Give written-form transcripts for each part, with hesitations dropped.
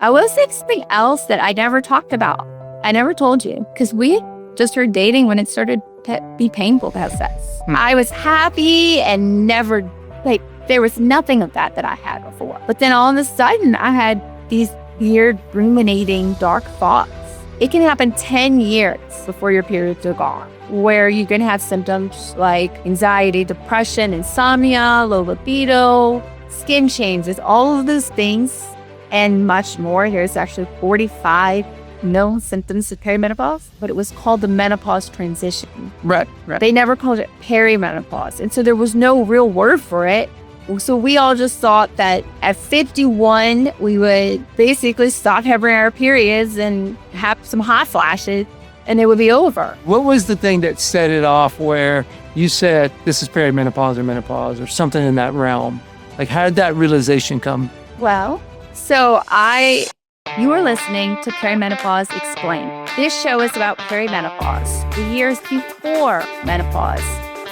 I will say something else that I never talked about. I never told you because we just started dating when it started to be painful to have sex. I was happy and never, there was nothing of that I had before. But then all of a sudden, I had these weird, ruminating, dark thoughts. It can happen 10 years before your periods are gone, where you can have symptoms like anxiety, depression, insomnia, low libido, skin changes, all of those things, and much more. There's actually 45 known symptoms of perimenopause, but it was called the menopause transition. Right. They never called it perimenopause. And so there was no real word for it. So we all just thought that at 51, we would basically stop having our periods and have some hot flashes and it would be over. What was the thing that set it off where you said, this is perimenopause or menopause or something in that realm? Like, how did that realization come? Well, you are listening to Perimenopause Explained. This show is about perimenopause, the years before menopause,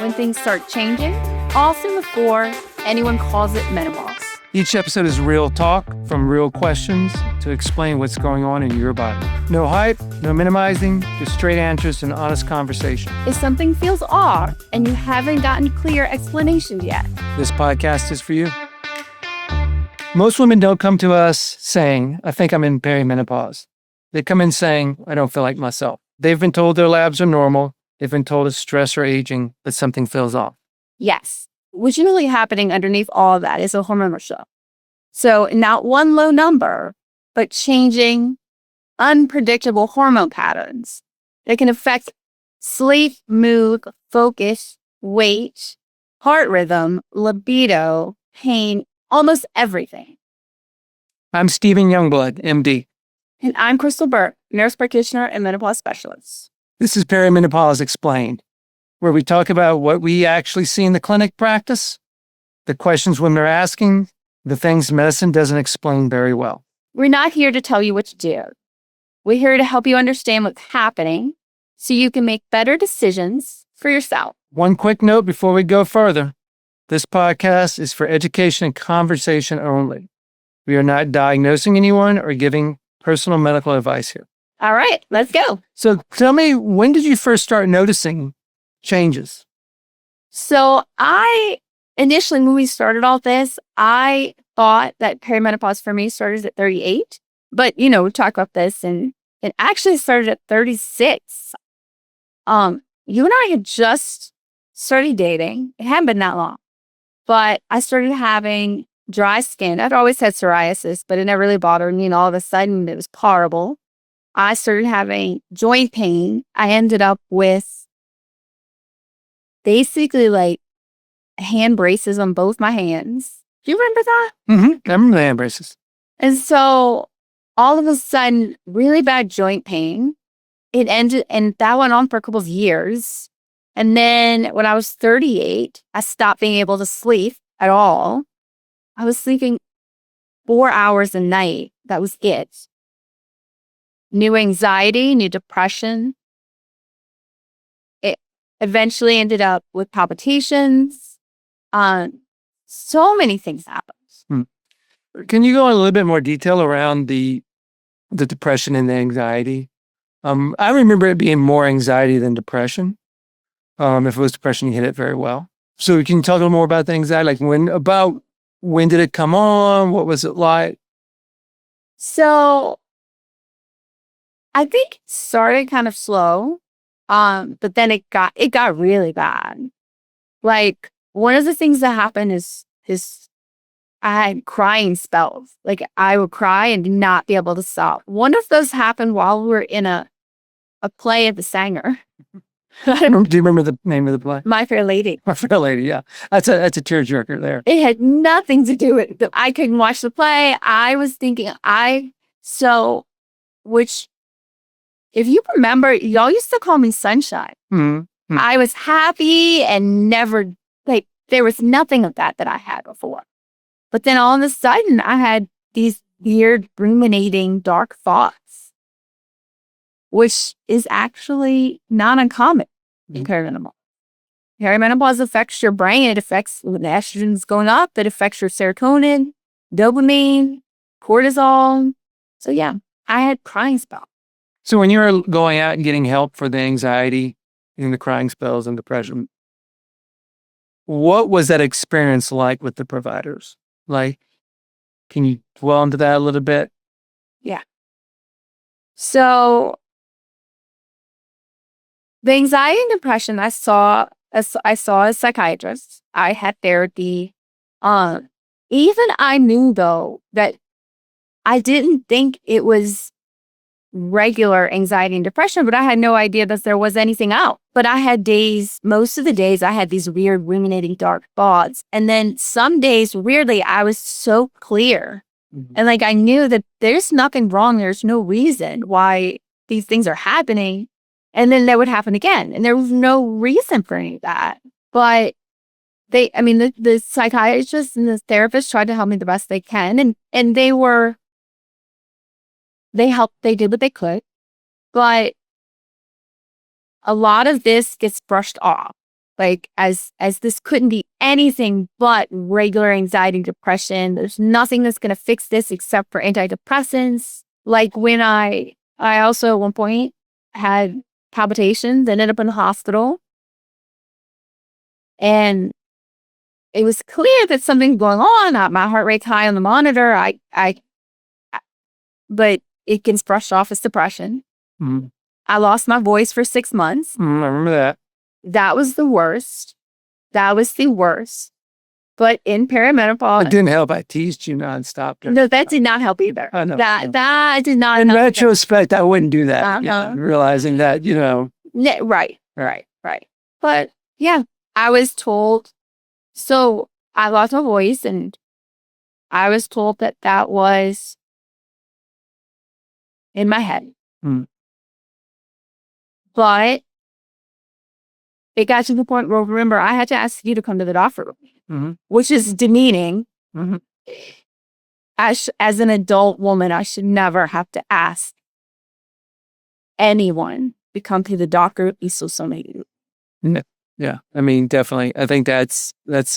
when things start changing, also before anyone calls it menopause. Each episode is real talk from real questions to explain what's going on in your body. No hype, no minimizing, just straight answers and honest conversation. If something feels off and you haven't gotten clear explanations yet, this podcast is for you. Most women don't come to us saying, I think I'm in perimenopause. They come in saying, I don't feel like myself. They've been told their labs are normal. They've been told it's stress or aging, but something feels off. Yes. What's really happening underneath all of that is a hormonal show. So not one low number, but changing, unpredictable hormone patterns that can affect sleep, mood, focus, weight, heart rhythm, libido, pain, almost everything. I'm Stephen Youngblood, MD. And I'm Crystal Burke, nurse practitioner and menopause specialist. This is Perimenopause Explained, where we talk about what we actually see in the clinic practice, the questions women are asking, the things medicine doesn't explain very well. We're not here to tell you what to do. We're here to help you understand what's happening so you can make better decisions for yourself. One quick note before we go further. This podcast is for education and conversation only. We are not diagnosing anyone or giving personal medical advice here. All right, let's go. So tell me, when did you first start noticing changes? So initially, when we started all this, I thought that perimenopause for me started at 38. But, we talk about this, and it actually started at 36. You and I had just started dating. It hadn't been that long. But I started having dry skin. I'd always had psoriasis, but it never really bothered me. And all of a sudden, it was horrible. I started having joint pain. I ended up with basically hand braces on both my hands. Do you remember that? Mm-hmm. I remember the hand braces. And so all of a sudden, really bad joint pain. It ended, and that went on for a couple of years. And then when I was 38, I stopped being able to sleep at all. I was sleeping 4 hours a night. That was it. New anxiety, new depression. It eventually ended up with palpitations. So many things happened. Can you go in a little bit more detail around the depression and the anxiety? I remember it being more anxiety than depression. If it was depression, you hit it very well. So can you talk a little more about the anxiety? When did it come on? What was it like? So I think it started kind of slow, but then it got really bad. One of the things that happened is I had crying spells. I would cry and not be able to stop. One of those happened while we were in a play at the Sanger. Do you remember the name of the play? My Fair Lady. My Fair Lady, yeah. That's a tearjerker there. It had nothing to do with it. I couldn't watch the play. I was thinking, which, if you remember, y'all used to call me Sunshine. Mm-hmm. I was happy and never, there was nothing of that I had before. But then all of a sudden, I had these weird, ruminating, dark thoughts, which is actually not uncommon in perimenopause. Perimenopause affects your brain. It affects when the estrogen's going up. It affects your serotonin, dopamine, cortisol. So yeah, I had crying spells. So when you were going out and getting help for the anxiety and the crying spells and depression, what was that experience like with the providers? Like, can you dwell into that a little bit? Yeah. So the anxiety and depression, I saw a psychiatrist. I had therapy. Even I knew though that I didn't think it was regular anxiety and depression, but I had no idea that there was anything out. But I had days, most of the days, I had these weird ruminating dark thoughts. And then some days, weirdly, I was so clear. And like, I knew that there's nothing wrong. There's no reason why these things are happening. And then that would happen again. And there was no reason for any of that. But the psychiatrist and the therapist tried to help me the best they can. And they helped, they did what they could. But a lot of this gets brushed off. Like as this couldn't be anything but regular anxiety and depression. There's nothing that's going to fix this except for antidepressants. Like when I also at one point had palpitations, ended up in the hospital. And it was clear that something's going on. My heart rate's high on the monitor. But it gets brushed off as depression. Mm-hmm. I lost my voice for 6 months. I remember that. That was the worst. That was the worst. But in perimenopause, It didn't help. I teased you nonstop. No, that did not help either. I know. That did not. In help retrospect, I wouldn't do that. Uh-huh. Realizing that, Right. But yeah, I was told. So I lost my voice, and I was told that was in my head. But it got to the point where, remember, I had to ask you to come to the doctor with me, which is demeaning. As an adult woman, I should never have to ask anyone to come to the doctor. No. Yeah, I mean, definitely. I think that's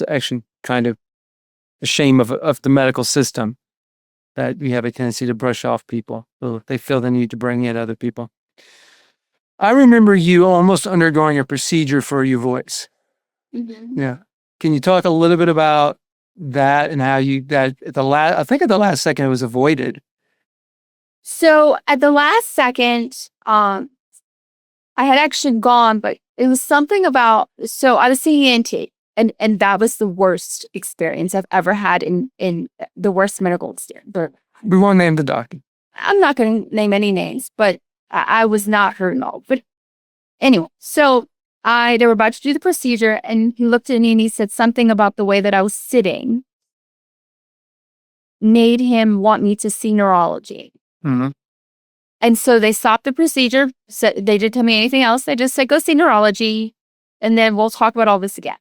actually kind of a shame of the medical system, that we have a tendency to brush off people. So they feel the need to bring in other people. I remember you almost undergoing a procedure for your voice. Yeah. Can you talk a little bit about that and how I think at the last second it was avoided? So at the last second, I had actually gone, but it was something about, so I was seeing ENT, and that was the worst experience I've ever had in the worst medical experience. But we won't name the doctor. I'm not going to name any names, but I was not hurt at all. But anyway, so they were about to do the procedure, and he looked at me and he said something about the way that I was sitting made him want me to see neurology. And so they stopped the procedure. So they didn't tell me anything else. They just said, go see neurology, and then we'll talk about all this again.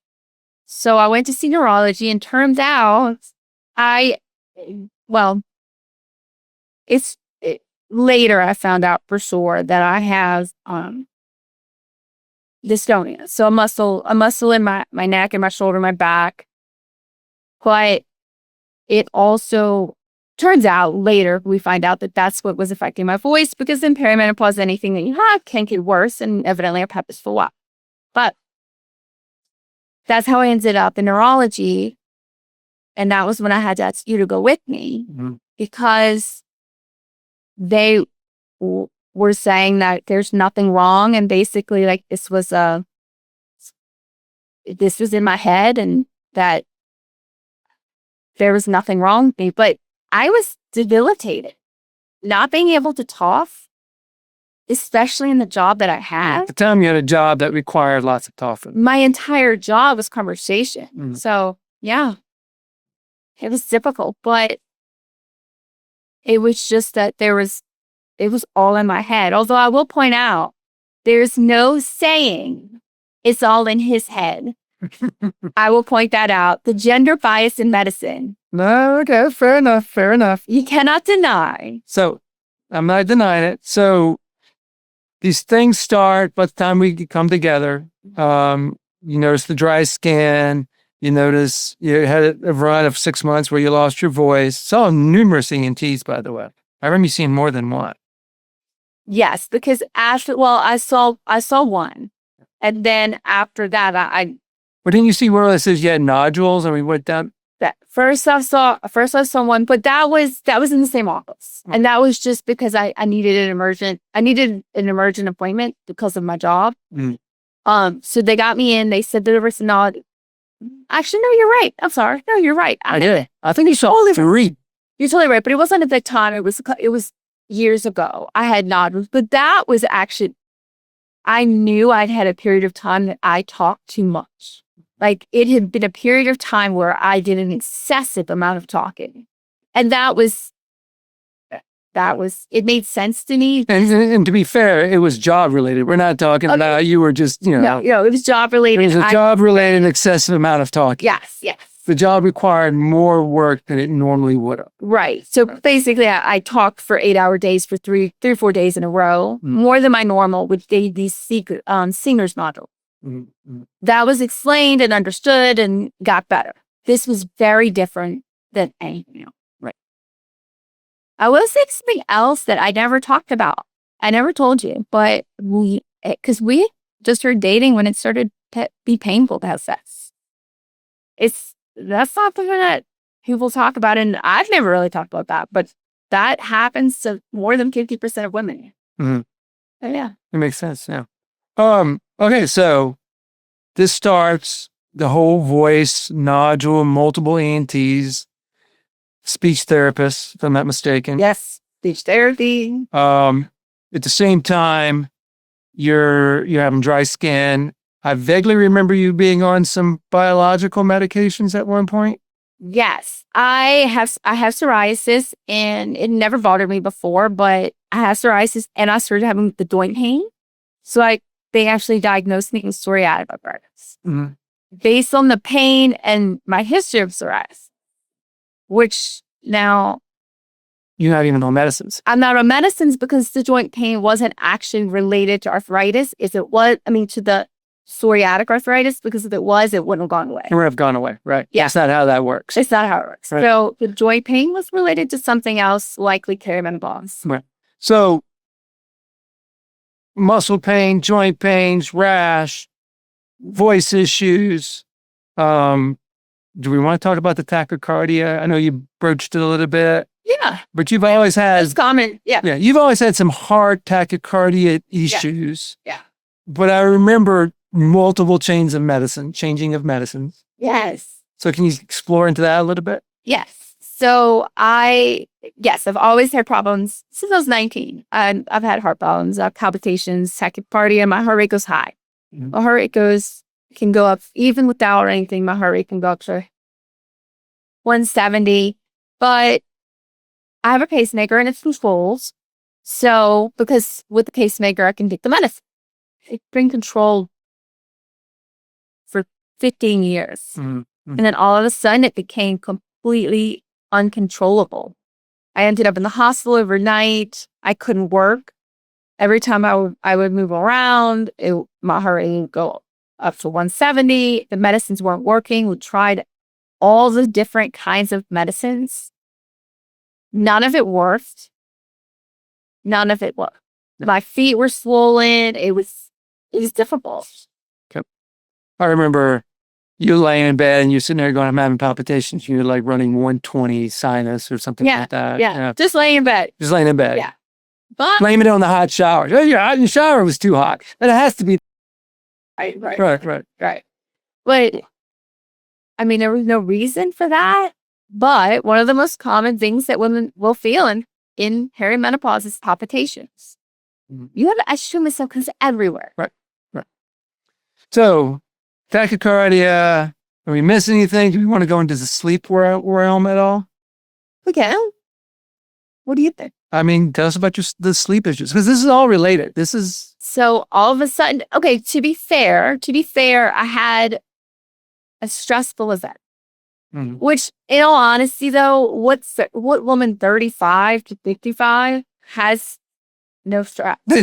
So I went to see neurology, and turns out later I found out for sure that I have dystonia. So a muscle in my neck and my shoulder, my back. But it also turns out later we find out that that's what was affecting my voice, because in perimenopause, anything that you have can get worse, and evidently I've had this for a while. But that's how I ended up in neurology. And that was when I had to ask you to go with me, because they were saying that there's nothing wrong, and basically like this was in my head, and that there was nothing wrong with me. But I was debilitated, not being able to talk, especially in the job that I had. At the time, you had a job that required lots of talking. My entire job was conversation. So yeah, it was difficult, but it was just that it was all in my head. Although I will point out, there's no saying it's all in his head. I will point that out. The gender bias in medicine. No, okay, fair enough. You cannot deny. So I'm not denying it. So these things start by the time we come together. You notice the dry skin. You notice you had a run of 6 months where you lost your voice. Saw numerous ENTs, by the way. I remember you seeing more than one. Yes, because I saw one, and then after that, But didn't you see where it says you had nodules and we went down? first I saw one, but that was in the same office, and that was just because I needed an emergent appointment because of my job. Mm. So they got me in. They said there was nod. Actually, no, you're right. I'm sorry. No, you're right. I did. I think you saw all three. You're totally right, but it wasn't at that time. It was years ago. I had nodules, but that was actually, I knew I'd had a period of time that I talked too much. Like, it had been a period of time where I did an excessive amount of talking. And that was, it made sense to me. And to be fair, it was job related. We're not talking about you were just, No, it was job related. It was a job related excessive amount of talking. Yes. The job required more work than it normally would have. Right. So basically, I talked for 8-hour days for three or 4 days in a row, more than my normal, which these singer's model. Mm-hmm. That was explained and understood and got better. This was very different than anything else. Right. I will say something else that I never talked about. I never told you, but because we just started dating when it started to be painful to have sex. That's not something that people talk about, and I've never really talked about that, but that happens to more than 50% of women. Mm-hmm. Oh, yeah. It makes sense now. Okay, so this starts the whole voice, nodule, multiple ENTs, speech therapist, if I'm not mistaken. Yes, speech therapy. At the same time, you're having dry skin. I vaguely remember you being on some biological medications at one point. Yes, I have psoriasis, and it never bothered me before, but I have psoriasis, and I started having the joint pain. So they actually diagnosed me with psoriatic arthritis based on the pain and my history of psoriasis, which now you're not even on medicines. I'm not on medicines because the joint pain wasn't actually related to arthritis. To the psoriatic arthritis, because if it was, it wouldn't have gone away. It would have gone away, right? Yeah. That's not how that works. It's not how it works. Right. So the joint pain was related to something else, likely perimenopause. Right. So muscle pain, joint pains, rash, voice issues. Do we want to talk about the tachycardia? I know you broached it a little bit. Yeah. But you've always had... It's common. Yeah. Yeah. You've always had some hard tachycardia issues. Yeah. But I remember multiple changing of medicines. Yes. So can you explore into that a little bit? Yes. So I've always had problems since I was 19. I've had heart problems, palpitations, tachycardia, my heart rate goes high. Mm-hmm. My heart rate can go up, even without anything, my heart rate can go up to 170. But I have a pacemaker and it controls. So, because with the pacemaker, I can take the medicine. It's been controlled for 15 years. Mm-hmm. And then all of a sudden, it became completely uncontrollable. I ended up in the hospital overnight. I couldn't work. Every time I would move around, my heart rate would go up to 170. The medicines weren't working. We tried all the different kinds of medicines. None of it worked. My feet were swollen. It was difficult. Okay. I remember you laying in bed and you're sitting there going, I'm having palpitations. You're like running 120 sinus or something like that. Yeah. Just laying in bed. Yeah. But blaming it on the hot shower. Oh, your hot shower was too hot. But it has to be. Right. But there was no reason for that. But one of the most common things that women will feel in perimenopause is palpitations. Mm-hmm. You have estrogen symptoms everywhere. Right. So, tachycardia. Are we missing anything? Do we want to go into the sleep realm at all? We can. What do you think? Tell us about the sleep issues, because this is all related. So all of a sudden, okay, to be fair, I had a stressful event, which in all honesty though, what woman 35 to 55 has no stress? Who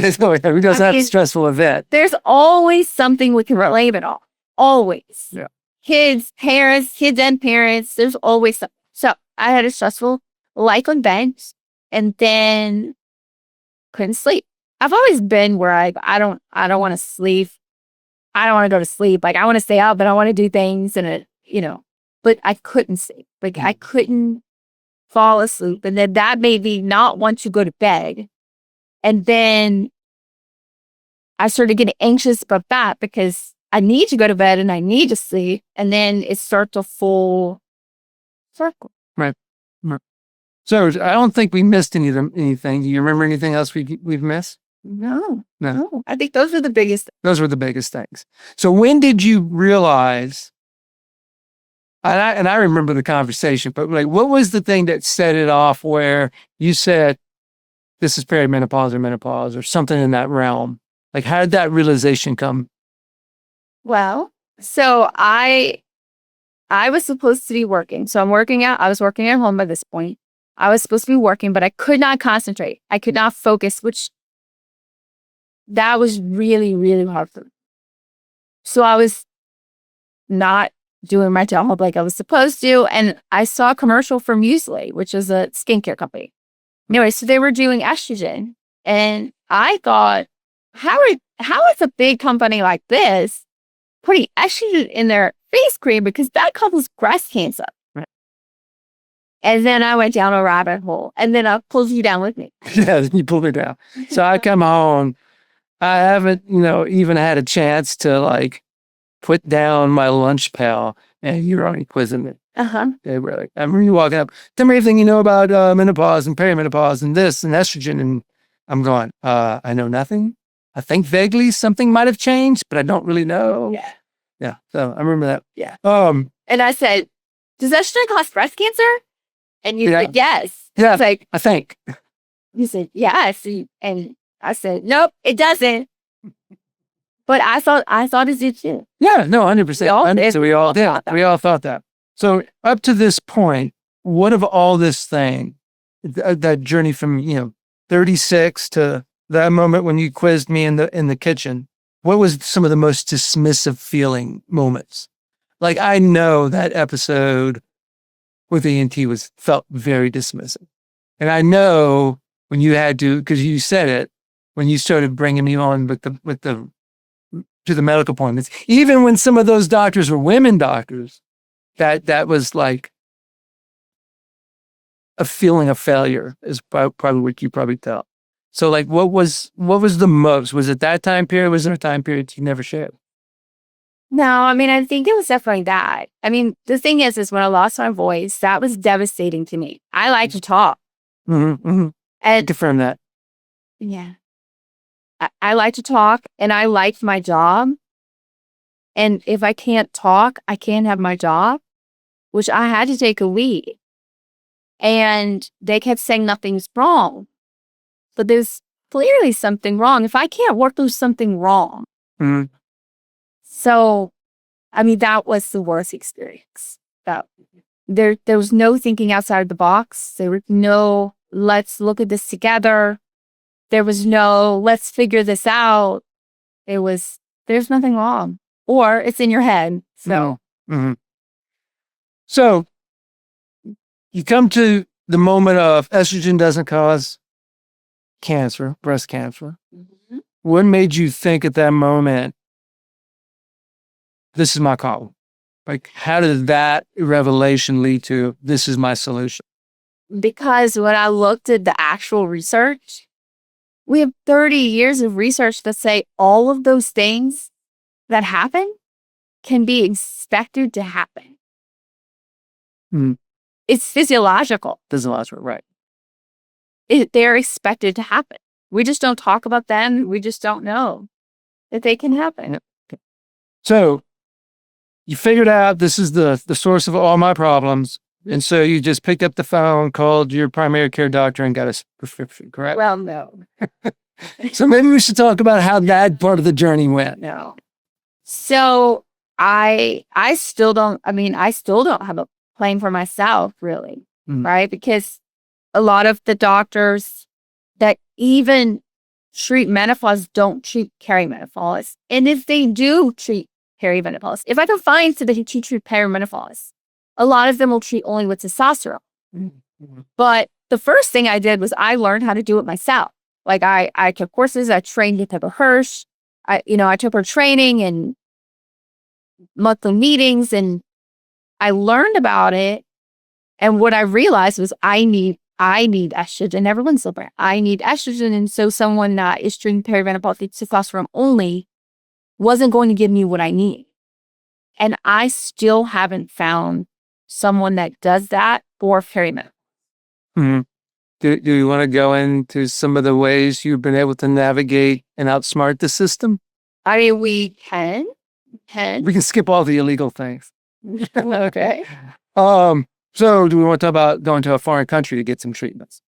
doesn't have a stressful event? There's always something we can blame it on. Always. Yeah. Kids and parents, there's always something. So I had a stressful life on bench. And then couldn't sleep. I've always been where I don't want to sleep. I don't want to go to sleep. Like I want to stay up, but I want to do things and but I couldn't sleep. Like I couldn't fall asleep. And then that made me not want to go to bed. And then I started getting anxious about that because I need to go to bed and I need to sleep. And then it starts a full circle. Right. So I don't think we missed anything. Do you remember anything else we've missed? No. I think those are the biggest. Those were the biggest things. So when did you realize, and I remember the conversation, but like, what was the thing that set it off where you said, this is perimenopause or menopause or something in that realm? Like, how did that realization come? Well, so I was supposed to be working. So I was working at home by this point. I was supposed to be working, but I could not concentrate. I could not focus, that was really, really hard for me. So I was not doing my job like I was supposed to. And I saw a commercial for Muesli, which is a skincare company. Anyway, so they were doing estrogen. And I thought, how is a big company like this putting estrogen in their face cream? Because that causes breast cancer. Right. And then I went down a rabbit hole. And then I pulled you down with me. Yeah, you pulled me down. So I come home. I haven't, even had a chance to like put down my lunch pail, and you're already quizzing me. They were like, I remember you walking up, tell me everything you know about menopause and perimenopause and this and estrogen. And I'm going, I know nothing. I think vaguely something might have changed, but I don't really know. Yeah. Yeah. So I remember that. Yeah. And I said, does estrogen cause breast cancer? And you said, yes. Yeah. It's like, I think. You said, yes. And I said, nope, it doesn't. But I thought it did too. Yeah, no, 100%. We all We all thought that. So up to this point, what of all this thing, that journey from 36 to that moment when you quizzed me in the kitchen, what was some of the most dismissive feeling moments? Like I know that episode with ENT felt very dismissive, and I know when you had to, because you said it when you started bringing me on to the medical appointments, even when some of those doctors were women doctors, that was like a feeling of failure is probably what you probably felt. So like, what was the most? Was it that time period? Was there a time period you never shared? No, I mean, I think it was definitely that. I mean, the thing is when I lost my voice, that was devastating to me. I like to talk. And I confirm that. Yeah. I like to talk and I liked my job. And if I can't talk, I can't have my job, which I had to take a leave. And they kept saying nothing's wrong. But there's clearly something wrong. If I can't work, there's something wrong. So, I mean, that was the worst experience. There was no thinking outside the box. There was no, let's look at this together. There was no, let's figure this out. There's nothing wrong. Or it's in your head. So. So, you come to the moment of estrogen doesn't cause cancer, breast cancer. What made you think at that moment, this is my call? Like, how did that revelation lead to, this is my solution? Because when I looked at the actual research, we have 30 years of research that say all of those things that happen can be expected to happen. It's physiological. Physiological, right. They're expected to happen. We just don't talk about them. We just don't know that they can happen. So you figured out this is the source of all my problems. And so you just picked up the phone, called your primary care doctor and got a prescription, correct? Well, no. So maybe we should talk about how that part of the journey went. No. So I still don't have a plan for myself, really, right? Because a lot of the doctors that even treat menopause don't treat perimenopause. And if they do treat perimenopause, if I can find somebody to treat perimenopause, a lot of them will treat only with testosterone. But the first thing I did was I learned how to do it myself. Like I took courses, I trained with Pippa Hirsch. I took her training and monthly meetings, and I learned about it. And what I realized was I need estrogen. Everyone's so brand. I need estrogen. And so someone that is treating perimenopause testosterone only wasn't going to give me what I need. And I still haven't found someone that does that for perimenopause. Mm-hmm. Do you want to go into some of the ways you've been able to navigate and outsmart the system? I mean, we can. We can skip all the illegal things. Okay. So do we want to talk about going to a foreign country to get some treatments?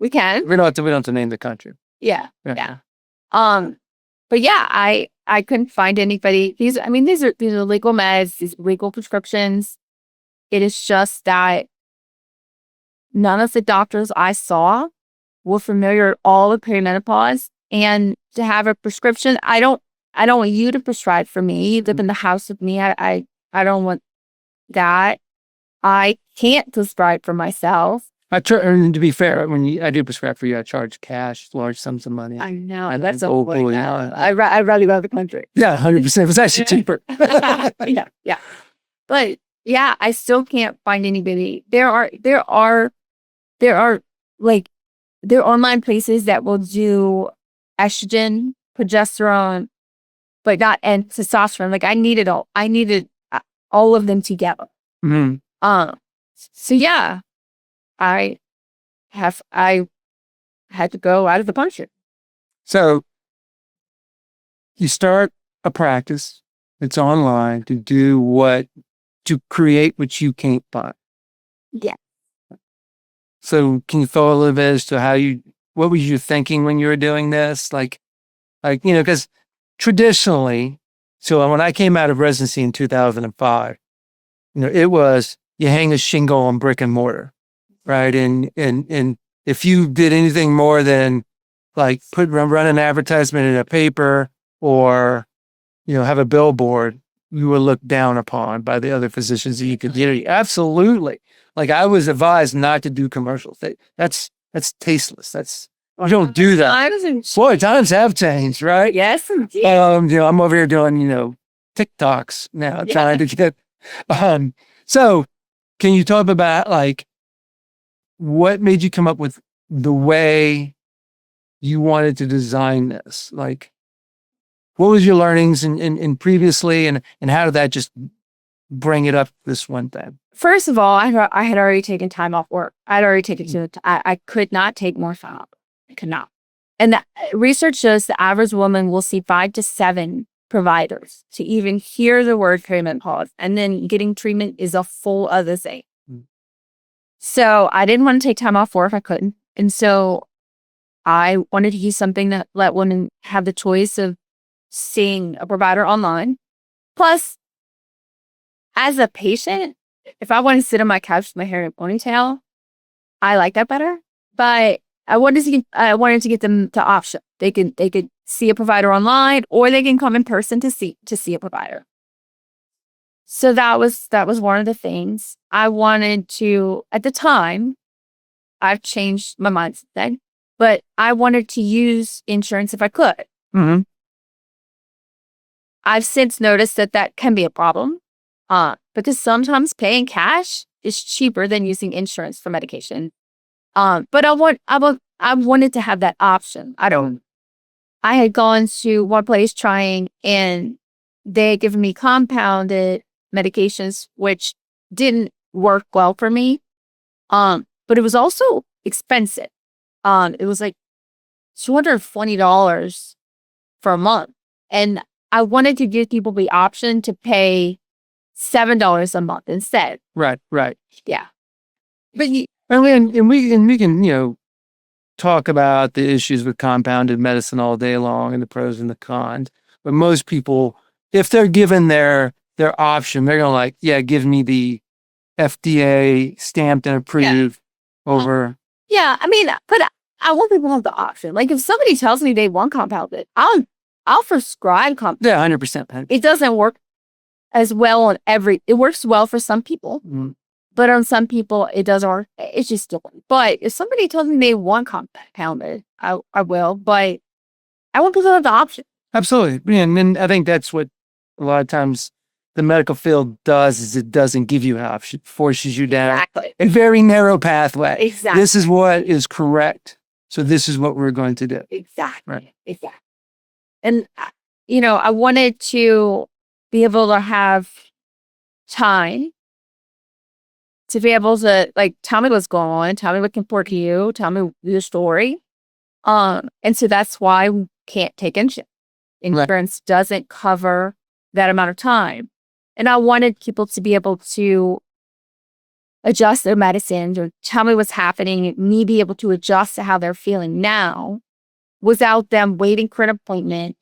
We can. We don't have to name the country. Yeah. But yeah, I couldn't find anybody. These are legal meds, these legal prescriptions. It is just that none of the doctors I saw were familiar at all with perimenopause. And to have a prescription, I don't want you to prescribe for me. You live in the house with me. I don't want that. I can't prescribe for myself. And to be fair, when I do prescribe for you, I charge cash, large sums of money. I know. That's I'd rather go to the country. Yeah, 100%. It was actually cheaper. Yeah. But yeah, I still can't find anybody. There are online places that will do estrogen, progesterone, but not and testosterone. Like I needed all of them together. Mm-hmm. So yeah, I had to go out of the country. So you start a practice. It's online to create what you can't find. Yeah. So can you throw a little bit as to what was you thinking when you were doing this? Because traditionally, so when I came out of residency in 2005, it was you hang a shingle on brick and mortar, right? And if you did anything more than like run an advertisement in a paper or, have a billboard, you were looked down upon by the other physicians in the community. Absolutely. Like I was advised not to do commercials. That's tasteless. We don't do that. Boy, times have changed, right? Yes, indeed. I'm over here doing, TikToks now, trying to get. So, can you talk about like what made you come up with the way you wanted to design this? Like, what was your learnings in previously, and how did that just bring it up this one time? First of all, I had already taken time off work. I'd already taken I could not take more time off. I could not. And the research shows the average woman will see 5 to 7 providers to even hear the word perimenopause. And then getting treatment is a full other thing. So I didn't want to take time off work if I couldn't. And so I wanted to use something that let women have the choice of seeing a provider online. Plus, as a patient, if I want to sit on my couch with my hair in a ponytail, I like that better. But I wanted to get them the option. They could see a provider online, or they can come in person to see a provider. So that was one of the things I wanted to. At the time, I've changed my mind since then, but I wanted to use insurance if I could. Mm-hmm. I've since noticed that can be a problem, because sometimes paying cash is cheaper than using insurance for medication. But I wanted to have that option. I had gone to one place trying, and they had given me compounded medications, which didn't work well for me. But it was also expensive. It was like $220 for a month. And I wanted to give people the option to pay $7 a month instead. Right. Yeah. But we can, talk about the issues with compounded medicine all day long and the pros and the cons. But most people, if they're given their option, they're going to give me the FDA stamped and approved over. Yeah. I mean, but I want people to have the option. Like if somebody tells me they want compounded, I'll prescribe compounded. Yeah, 100%. It doesn't work as well it works well for some people. Mm-hmm. But on some people, it doesn't work. It's just different. But if somebody tells me they want compounded, I will. But I want people to have the option. Absolutely. And I think that's what a lot of times the medical field does is it doesn't give you an option, forces you down Exactly. a very narrow pathway. Exactly. This is what is correct. So this is what we're going to do. Exactly. Right. Exactly. And, I wanted to be able to have time to be able to, like, tell me what's going on, tell me what can work for you, tell me your story. And so that's why we can't take insurance. Insurance doesn't cover that amount of time. And I wanted people to be able to adjust their medicines or tell me what's happening, me be able to adjust to how they're feeling now without them waiting for an appointment.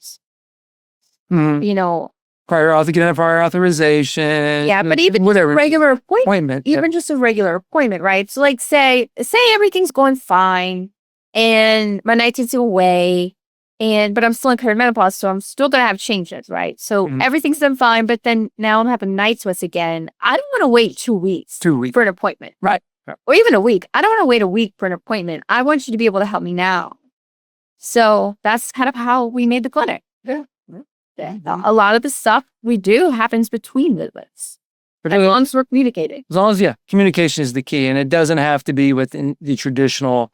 Prior authorization. Yeah, but even whatever. A regular appointment. Even just a regular appointment, right? So like say everything's going fine and my nights is away but I'm still in perimenopause, so I'm still gonna have changes, right? So everything's been fine, but then now I'm having night sweats again. I don't want to wait 2 weeks. 2 weeks. For an appointment. Right. Or even a week. I don't want to wait a week for an appointment. I want you to be able to help me now. So that's kind of how we made the clinic. Yeah. A lot of the stuff we do happens between visits. As long as we're communicating. As long as, communication is the key. And it doesn't have to be within the traditional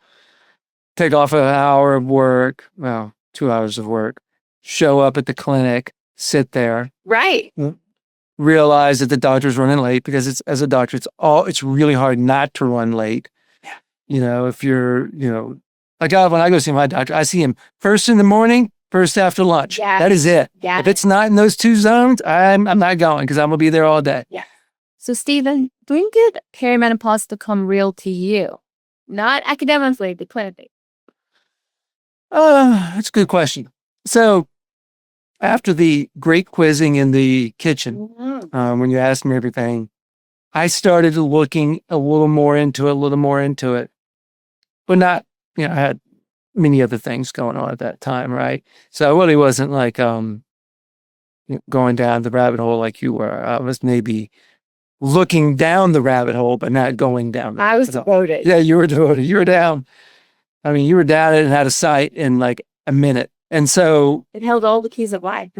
take off an hour of work, 2 hours of work, show up at the clinic, sit there. Right. Realize that the doctor's running late because as a doctor, it's really hard not to run late. Yeah. If you're, like when I go see my doctor, I see him first in the morning, first after lunch. Yeah. That is it. Yeah. If it's not in those two zones, I'm not going because I'm gonna be there all day. Yeah. So Stephen, when did perimenopause become real to you? Not academically, but clinically. That's a good question. So after the great quizzing in the kitchen, when you asked me everything, I started looking a little more into it, but not, I had many other things going on at that time, right? So I really wasn't like going down the rabbit hole like you were. I was maybe looking down the rabbit hole, but not going down. I was devoted. Yeah, you were devoted. You were down. I mean, you were down it and had a sight in like a minute. And so it held all the keys of life.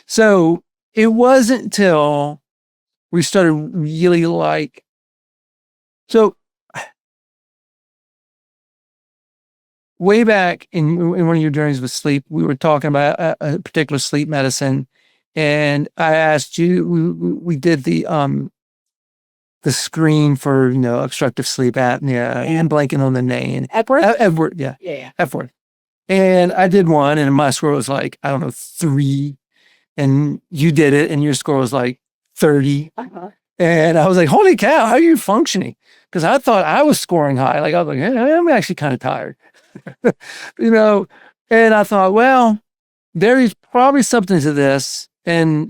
So it wasn't until we started really way back in one of your journeys with sleep, we were talking about a particular sleep medicine. And I asked you, we did the screen for, obstructive sleep apnea and blanking on the name. Epworth? Epworth, yeah. Yeah. Epworth. And I did one and my score was like, 3. And you did it and your score was like 30. And I was like, holy cow, how are you functioning? Because I thought I was scoring high. Like I was like, hey, I'm actually kind of tired. And I thought, well, there is probably something to this. And,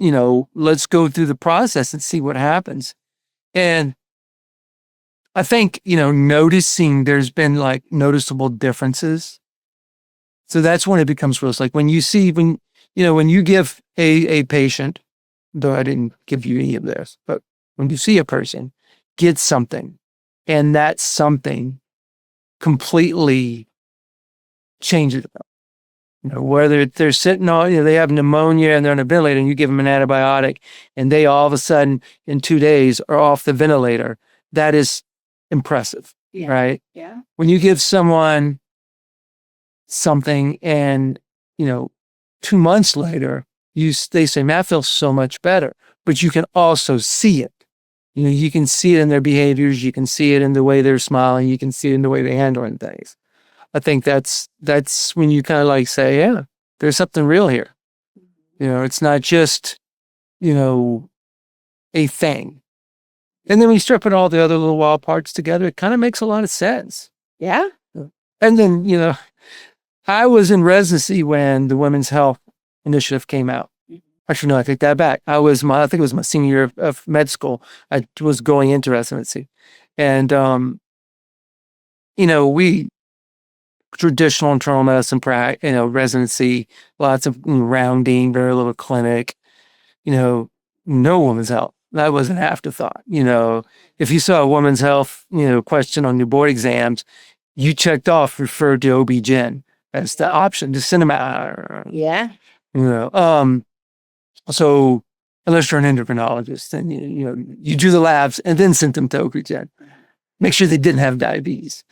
let's go through the process and see what happens. And I think, noticing there's been like noticeable differences. So that's when it becomes real. It's like when you give a patient, though I didn't give you any of this, but when you see a person get something and that something completely changes them. Whether they're sitting on, they have pneumonia and they're on a ventilator and you give them an antibiotic and they all of a sudden in 2 days are off the ventilator. That is impressive, right? Yeah. When you give someone something and, 2 months later, they say, man, I feel so much better, but you can also see it. You can see it in their behaviors. You can see it in the way they're smiling. You can see it in the way they handle things. I think that's when you kind of like say, yeah, there's something real here. It's not just, a thing. And then when you strip it all the other little wild parts together, it kind of makes a lot of sense. Yeah. And then, I was in residency when the Women's Health Initiative came out. Actually, no, I take that back. I think it was my senior year of med school. I was going into residency. And, we traditional internal medicine residency, lots of rounding, very little clinic, no women's health. that was an afterthought. If you saw a woman's health, question on your board exams, you checked off referred to OB-GYN as the option to send them out. Yeah. So unless you're an endocrinologist, then you do the labs and then send them to OB-GYN. Make sure they didn't have diabetes.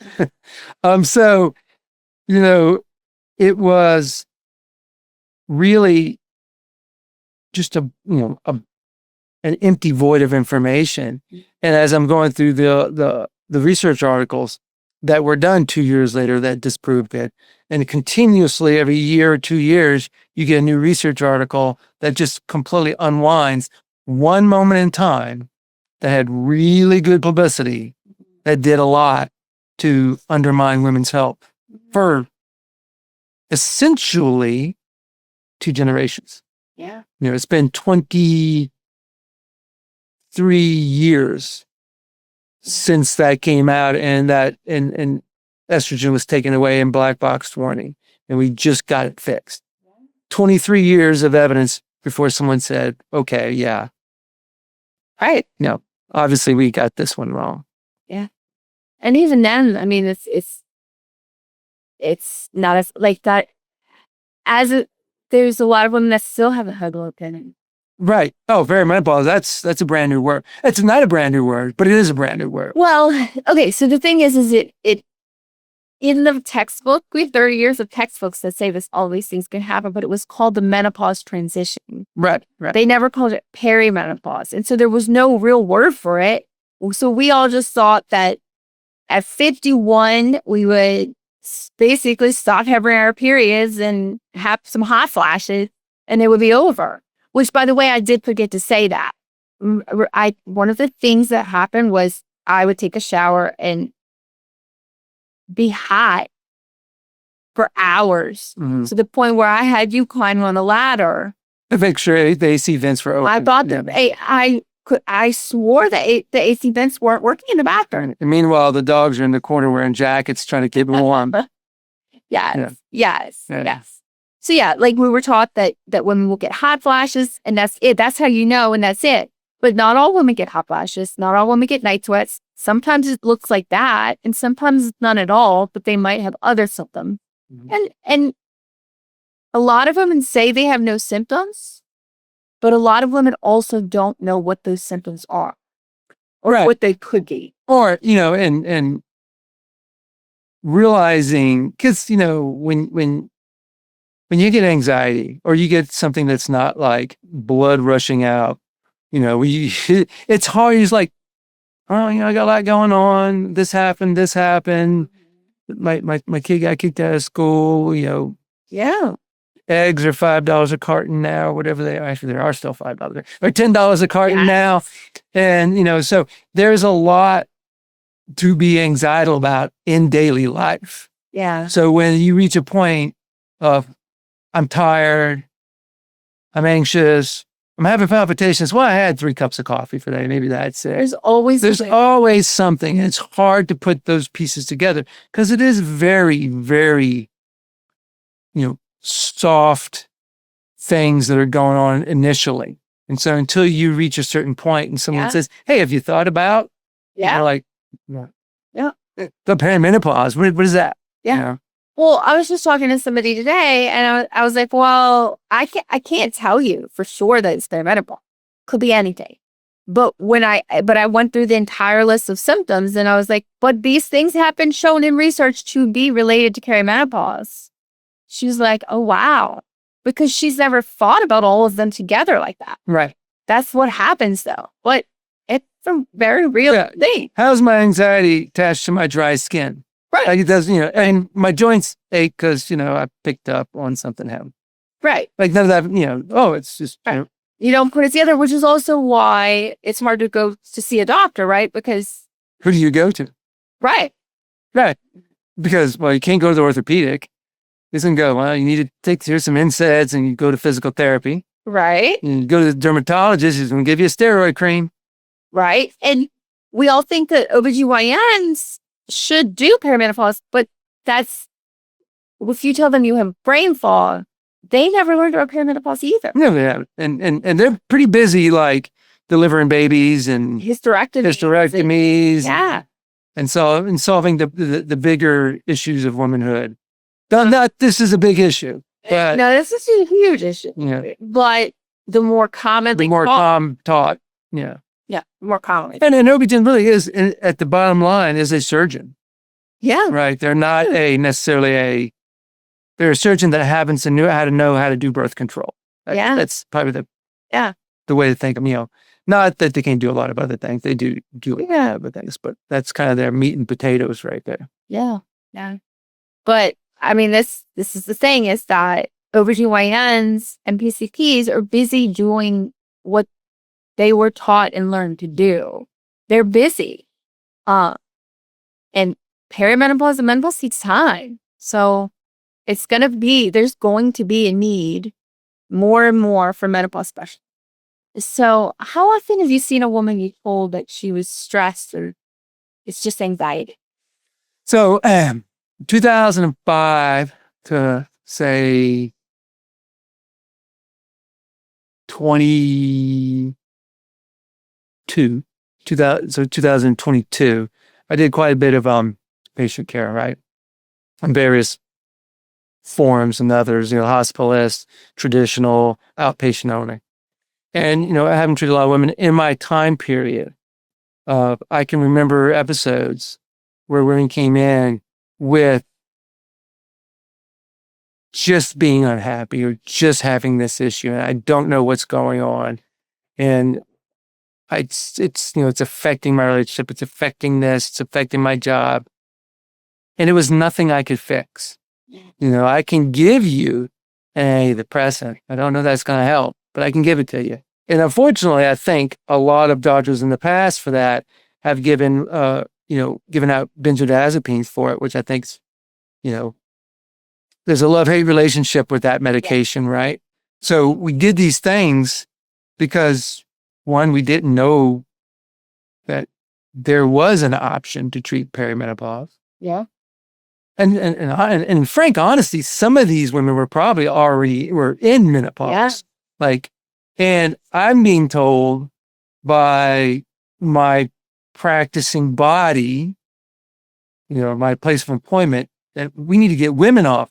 So it was really just an empty void of information. And as I'm going through the research articles that were done 2 years later that disproved it, and continuously every year or 2 years, you get a new research article that just completely unwinds one moment in time that had really good publicity that did a lot to undermine women's health for essentially 2 generations. Yeah. It's been 23 years since that came out, and estrogen was taken away in black box warning, and we just got it fixed. 23 years of evidence before someone said, okay, yeah. Right. Obviously we got this one wrong. Yeah. And even then, I mean, it's not as like that there's a lot of women that still have a low opinion. Right. Oh, perimenopause. That's a brand new word. It's not a brand new word, but it is a brand new word. Well, okay. So the thing is it in the textbook, we have 30 years of textbooks that say all these things can happen, but it was called the menopause transition. Right. They never called it perimenopause. And so there was no real word for it. So we all just thought that at 51, we would basically stop having our periods and have some hot flashes and it would be over. Which, by the way, I did forget to say that. One of the things that happened was I would take a shower and be hot for hours to the point where I had you climb on a ladder. To make sure the AC vents were open. I thought that I swore that the AC vents weren't working in the bathroom. And meanwhile, the dogs are in the corner wearing jackets trying to keep them warm. Yes. So yeah, like we were taught that women will get hot flashes and that's it. That's how you know, and that's it. But not all women get hot flashes. Not all women get night sweats. Sometimes it looks like that, and sometimes it's none at all, but they might have other symptoms. Mm-hmm. And a lot of women say they have no symptoms, but a lot of women also don't know what those symptoms are or what they could be. Or, and realizing, because, when you get anxiety or you get something that's not like blood rushing out, it's hard. It's like, oh, I got a lot going on. This happened. My kid got kicked out of school, Yeah. Eggs are $5 a carton now, whatever they are. Actually, they are still $5 or $10 a carton now. And, so there's a lot to be anxietal about in daily life. Yeah. So when you reach a point of, I'm tired, I'm anxious, I'm having palpitations. Well, I had 3 cups of coffee today. Maybe that's it. There's always something. And it's hard to put those pieces together because it is very, very, soft things that are going on initially. And so until you reach a certain point and someone says, hey, have you thought about? Yeah. You're like, the perimenopause. What is that? Yeah. Well, I was just talking to somebody today and I was like, well, I can't tell you for sure that it's perimenopause. Could be anything. But I went through the entire list of symptoms and I was like, but these things have been shown in research to be related to perimenopause. She was like, oh, wow. Because she's never thought about all of them together like that. Right. That's what happens though. But it's a very real thing. How's my anxiety attached to my dry skin? Right. Like it does, and my joints ache because, I picked up on something heavy. Right. Like none of that, it's just, you don't put it together, which is also why it's hard to go to see a doctor, right? Because who do you go to? Right. Because, you can't go to the orthopedic. He's going to go, well, you need to here's some NSAIDs and you go to physical therapy. Right. And you go to the dermatologist, he's going to give you a steroid cream. Right. And we all think that OBGYNs should do perimenopause, but if you tell them you have brain fog, they never learned about perimenopause either. No, they haven't. And they're pretty busy, like, delivering babies and hysterectomies. Yeah. And solving the bigger issues of womanhood. Not this is a big issue. But, no, this is a huge issue. Yeah. But the more commonly taught. Yeah. Yeah, more commonly. And an OB-GYN really is, at the bottom line, is a surgeon. Yeah. Right. They're not they're a surgeon that happens to know how to do birth control. That's probably the way to think of them, you know. Not that they can't do a lot of other things. They do other things, but that's kind of their meat and potatoes right there. Yeah. Yeah. But I mean, this is the thing, is that OBGYNs and PCPs are busy doing what they were taught and learned to do. They're busy. And perimenopause and menopause takes time. So there's going to be a need more and more for menopause specialists. So how often have you seen a woman you told that she was stressed or it's just anxiety? So 2005 to say 2022, I did quite a bit of patient care, right? On various forums and others, you know, hospitalist, traditional, outpatient only. And, you know, I haven't treated a lot of women in my time period. I can remember episodes where women came in with just being unhappy or just having this issue, and I don't know what's going on. And it's you know, it's affecting my relationship, it's affecting this, it's affecting my job. And it was nothing I could fix. You know, I can give you a depressant. I don't know that's going to help, but I can give it to you. And unfortunately, I think a lot of doctors in the past for that have given out benzodiazepines for it, which I think's, you know, there's a love-hate relationship with that medication, right? So we did these things because, one, we didn't know that there was an option to treat perimenopause. Yeah. And in frank honesty, some of these women were probably already in menopause. Yeah. And I'm being told by my practicing body, you know, my place of employment, that we need to get women off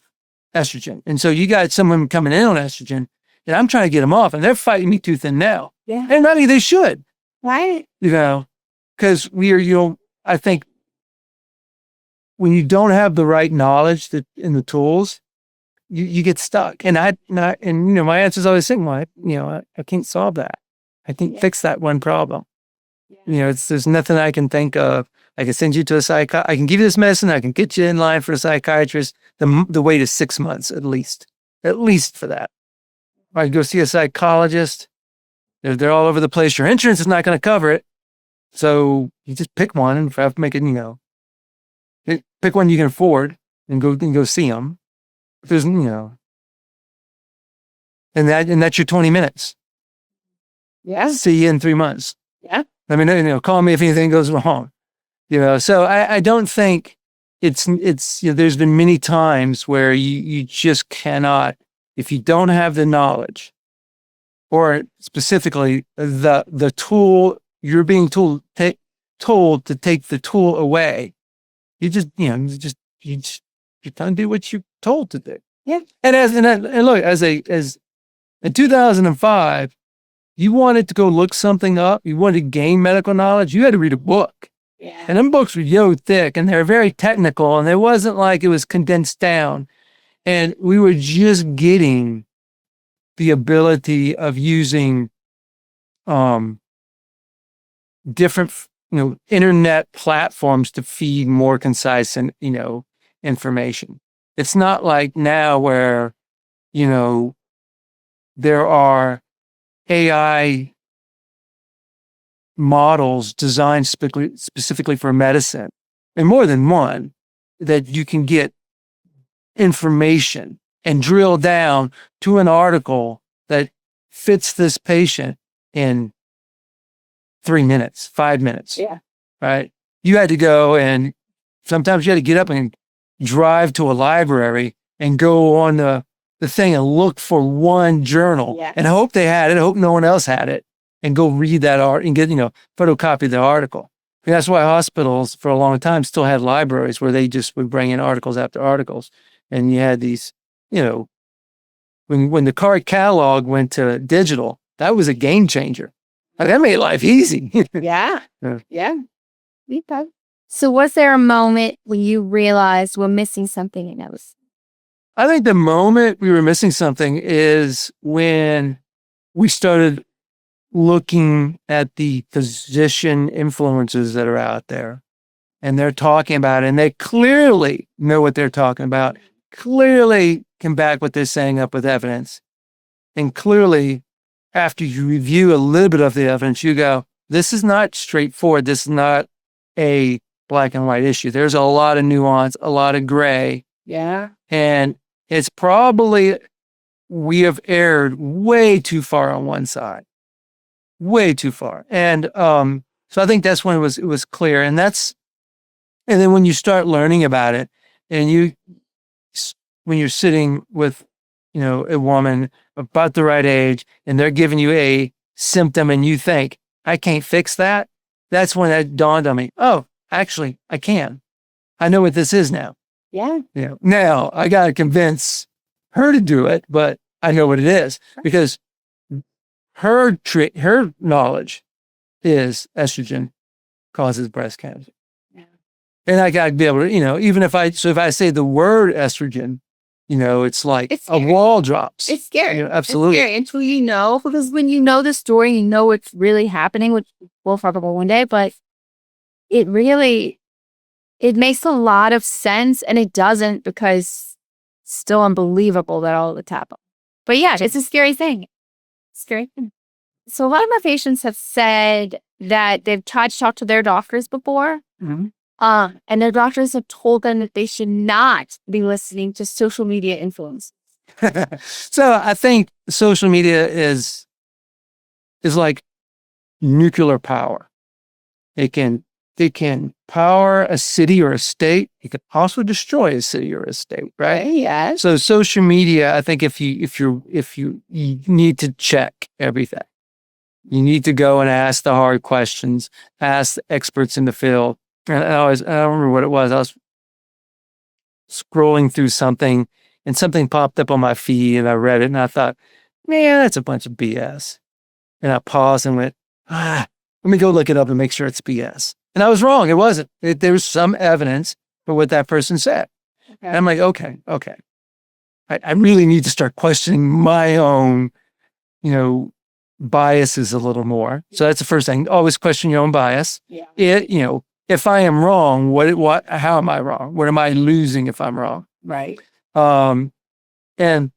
estrogen. And so you got some women coming in on estrogen, and I'm trying to get them off, and they're fighting me tooth and nail. Yeah. And I mean, they should. Right. You know, because I think when you don't have the right knowledge and the tools, you get stuck. And you know, my answer is always saying, well, I can't solve that. I can't fix that one problem. Yeah. You know, there's nothing I can think of. I can send you to a psychiatrist. I can give you this medicine. I can get you in line for a psychiatrist. The wait is 6 months at least for that. Or I go see a psychologist. They're all over the place. Your insurance is not going to cover it. So you just pick one and make it, you know, pick one you can afford and go see them. If there's, you know, and that's your 20 minutes. Yeah. See you in 3 months. Yeah. I mean, you know, call me if anything goes wrong. You know, so I don't think it's you know, there's been many times where you just cannot, if you don't have the knowledge, or specifically the tool, you're being told to take the tool away. You just, you know, you don't do what you're told to do. Yeah. And look, as in 2005, you wanted to go look something up, you wanted to gain medical knowledge, you had to read a book. Yeah. And them books were thick, and they were very technical, and it wasn't like it was condensed down. And we were just getting the ability of using different, you know, internet platforms to feed more concise and, you know, information. It's not like now where, you know, there are AI models designed specifically for medicine, and more than one, that you can get information and drill down to an article that fits this patient in 3 minutes, 5 minutes. Yeah. Right. You had to go, and sometimes you had to get up and drive to a library and go on the thing and look for one journal and hope they had it, hope no one else had it, and go read that art and get, photocopy the article. And that's why hospitals for a long time still had libraries where they just would bring in articles after articles. And you had these, when the card catalog went to digital, that was a game changer. Like, that made life easy. Yeah. Yeah. Yeah. Okay. So was there a moment when you realized we're missing something in those? I think the moment we were missing something is when we started looking at the physician influencers that are out there, and they're talking about it, and they clearly know what they're talking about, clearly can back what they're saying up with evidence. And clearly, after you review a little bit of the evidence, you go, this is not straightforward. This is not a black and white issue. There's a lot of nuance, a lot of gray. Yeah. And it's probably, we have erred way too far on one side, way too far. And so I think that's when it was clear. And then when you start learning about it, and when you're sitting with, a woman about the right age, and they're giving you a symptom, and you think, I can't fix that. That's when that dawned on me. Oh, actually, I can. I know what this is now. Yeah. Now I got to convince her to do it, but I know what it is because her knowledge is estrogen causes breast cancer. Yeah. And I got to be able to, even if I say the word estrogen, it's like a wall drops. It's scary. Absolutely. It's scary until you know, because when you know the story, you know what's really happening, which we'll talk about one day, but it makes a lot of sense, and it doesn't because it's still unbelievable that all it's happened. But yeah, it's a scary thing. Scary thing. So a lot of my patients have said that they've tried to talk to their doctors before, and their doctors have told them that they should not be listening to social media influence. So I think social media is like nuclear power. It can power a city or a state. It can also destroy a city or a state, right? Yeah. So social media, I think if you need to check everything. You need to go and ask the hard questions, ask the experts in the field. And I don't remember what it was. I was scrolling through something, and something popped up on my feed, and I read it, and I thought, man, that's a bunch of BS. And I paused and went, let me go look it up and make sure it's BS. And I was wrong. It wasn't. There was some evidence for what that person said. Okay. And I'm like, okay. I really need to start questioning my own, biases a little more. So that's the first thing. Always question your own bias. Yeah. If I am wrong, how am I wrong? What am I losing if I'm wrong? Right. And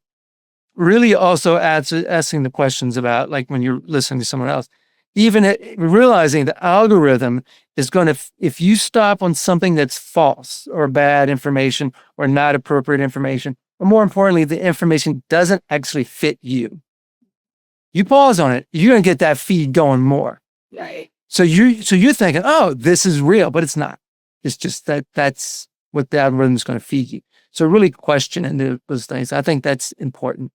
really also asking the questions about, like, when you're listening to someone else, even realizing the algorithm is going to, if you stop on something that's false or bad information or not appropriate information, or more importantly, the information doesn't actually fit you, you pause on it, you're going to get that feed going more. Right. So you're thinking, oh, this is real, but it's not. It's just that's what the algorithm is going to feed you. So really questioning those things, I think that's important.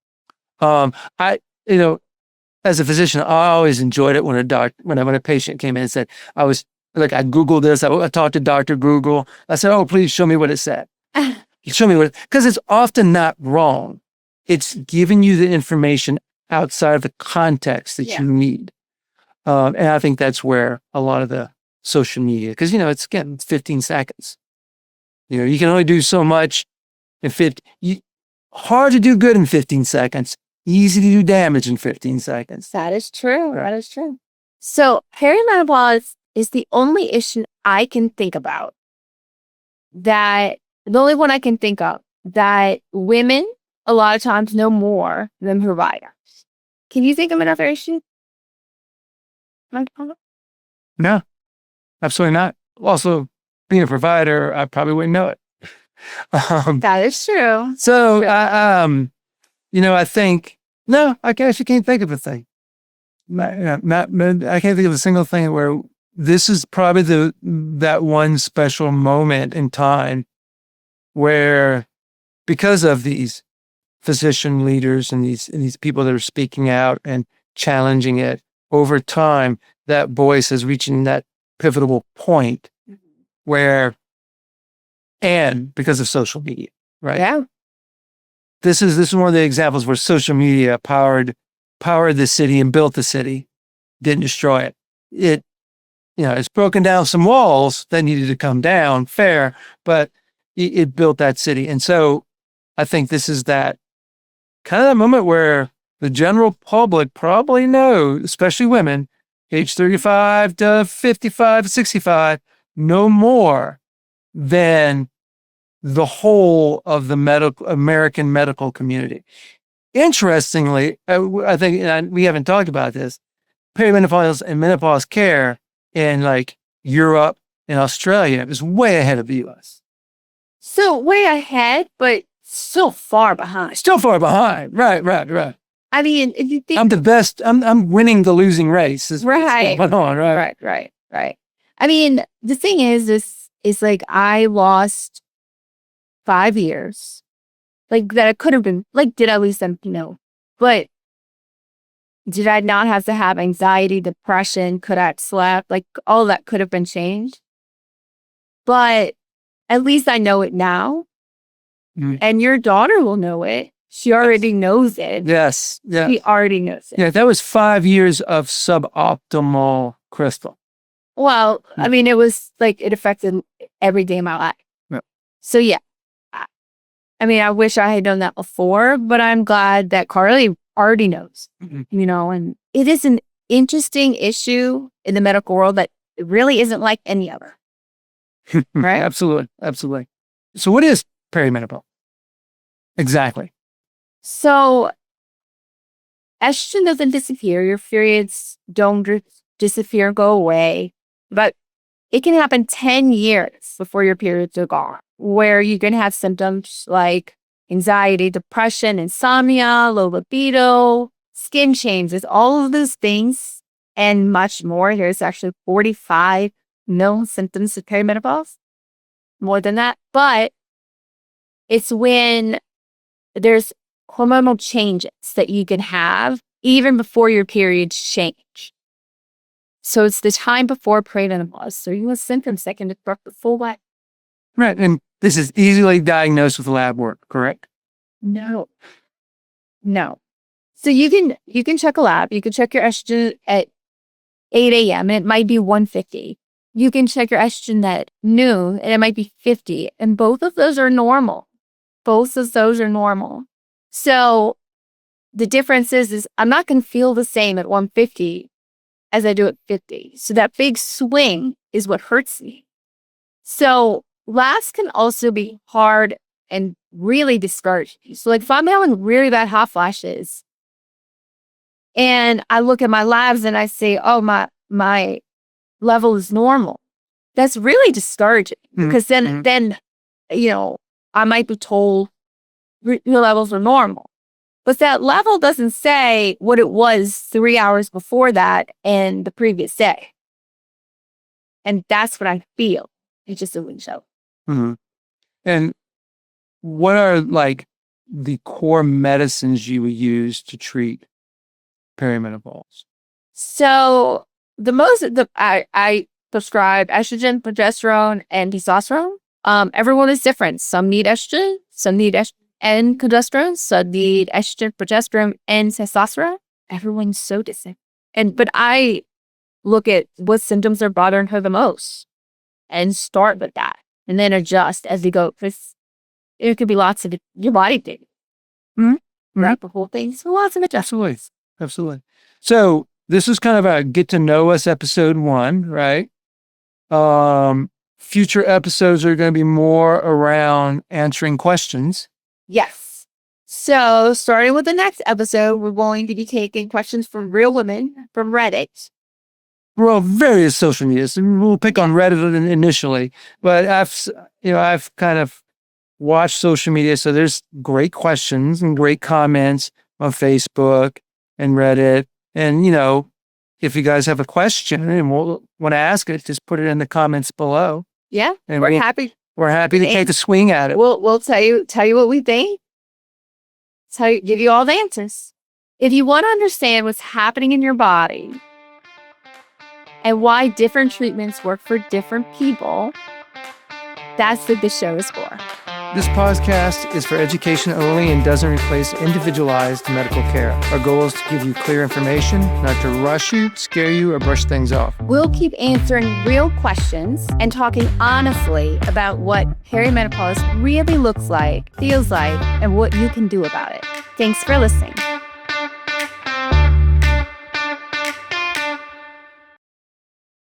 As a physician, I always enjoyed it when a patient came in and said, I Googled this, I talked to Dr. Google. I said, oh, please show me what it said. Show me because it's often not wrong. It's giving you the information outside of the context that you need. And I think that's where a lot of the social media, because, it's 15 seconds. You can only do so much in 15. Hard to do good in 15 seconds. Easy to do damage in 15 seconds. That is true. Right. That is true. So perimenopause is the only issue I can think about the only one I can think of that women a lot of times know more than providers. Can you think of another issue? No, absolutely not. Also, being a provider, I probably wouldn't know it. That is true. So, I think, no, I actually can't think of a thing. I can't think of a single thing where this is probably that one special moment in time where, because of these physician leaders and these people that are speaking out and challenging it, over time, that voice is reaching that pivotal point where, and because of social media, right? Yeah. This is one of the examples where social media powered the city and built the city, didn't destroy it. It's broken down some walls that needed to come down, fair, but it built that city. And so I think this is that kind of that moment where the general public probably knows, especially women, age 35 to 55, 65, no more than the whole of the American medical community. Interestingly, I think, and we haven't talked about this, perimenopause and menopause care in like Europe and Australia is way ahead of the US. So way ahead, but still far behind. Still far behind. Right. I mean, if you think I'm the best. I'm winning the losing race. right. What's going on, right? Right. I mean, the thing is like I lost 5 years. Like that it could have been like, did I lose them? No. But did I not have to have anxiety, depression? Could I have slept? Like all that could have been changed. But at least I know it now. And your daughter will know it. She already knows it. Yes. Yeah. She already knows it. Yeah. That was 5 years of suboptimal Crystal. Well, I mean, it was like it affected every day of my life. Yeah. So yeah. I mean, I wish I had done that before, but I'm glad that Carly already knows, and it is an interesting issue in the medical world that really isn't like any other. Right? Absolutely. So what is perimenopause? Exactly. So estrogen doesn't disappear. Your periods don't disappear, go away, but it can happen 10 years before your periods are gone, where you can have symptoms like anxiety, depression, insomnia, low libido, skin changes, all of those things and much more. There's actually 45 known symptoms of perimenopause, more than that. But it's when there's hormonal changes that you can have even before your periods change. So it's the time before perimenopause. So you have symptoms that can disrupt the full life. Right. And this is easily diagnosed with lab work, correct? No. So you can check a lab. You can check your estrogen at 8 a.m. and it might be 150. You can check your estrogen at noon and it might be 50. And both of those are normal. So the difference is I'm not going to feel the same at 150 as I do at 50. So that big swing is what hurts me. So labs can also be hard and really discouraging. So like if I'm having really bad hot flashes and I look at my labs and I say, oh, my level is normal, that's really discouraging because then, I might be told your levels are normal. But that level doesn't say what it was 3 hours before that and the previous day. And that's what I feel. It just doesn't show. Mm-hmm. And what are like the core medicines you would use to treat perimenopause? So I prescribe estrogen, progesterone, and testosterone. Everyone is different. Some need estrogen, some need estrogen and progesterone, some need estrogen, progesterone, and testosterone. Everyone's so different. But I look at what symptoms are bothering her the most and start with that and then adjust as we go. Because there could be lots of your body things. Right? The whole thing. So lots of adjustments. Absolutely. So this is kind of a get to know us episode 1, right? Future episodes are going to be more around answering questions. Yes. So starting with the next episode, we're going to be taking questions from real women from Reddit. Well, various social media. So we'll pick on Reddit initially, but I've kind of watched social media. So there's great questions and great comments on Facebook and Reddit. And, if you guys have a question and want to ask it, just put it in the comments below. Yeah. And we're happy. We're happy to take a swing at it. We'll tell you what we think. Give you all the answers. If you want to understand what's happening in your body and why different treatments work for different people. That's what this show is for. This podcast is for education only and doesn't replace individualized medical care. Our goal is to give you clear information, not to rush you, scare you, or brush things off. We'll keep answering real questions and talking honestly about what perimenopause really looks like, feels like, and what you can do about it. Thanks for listening.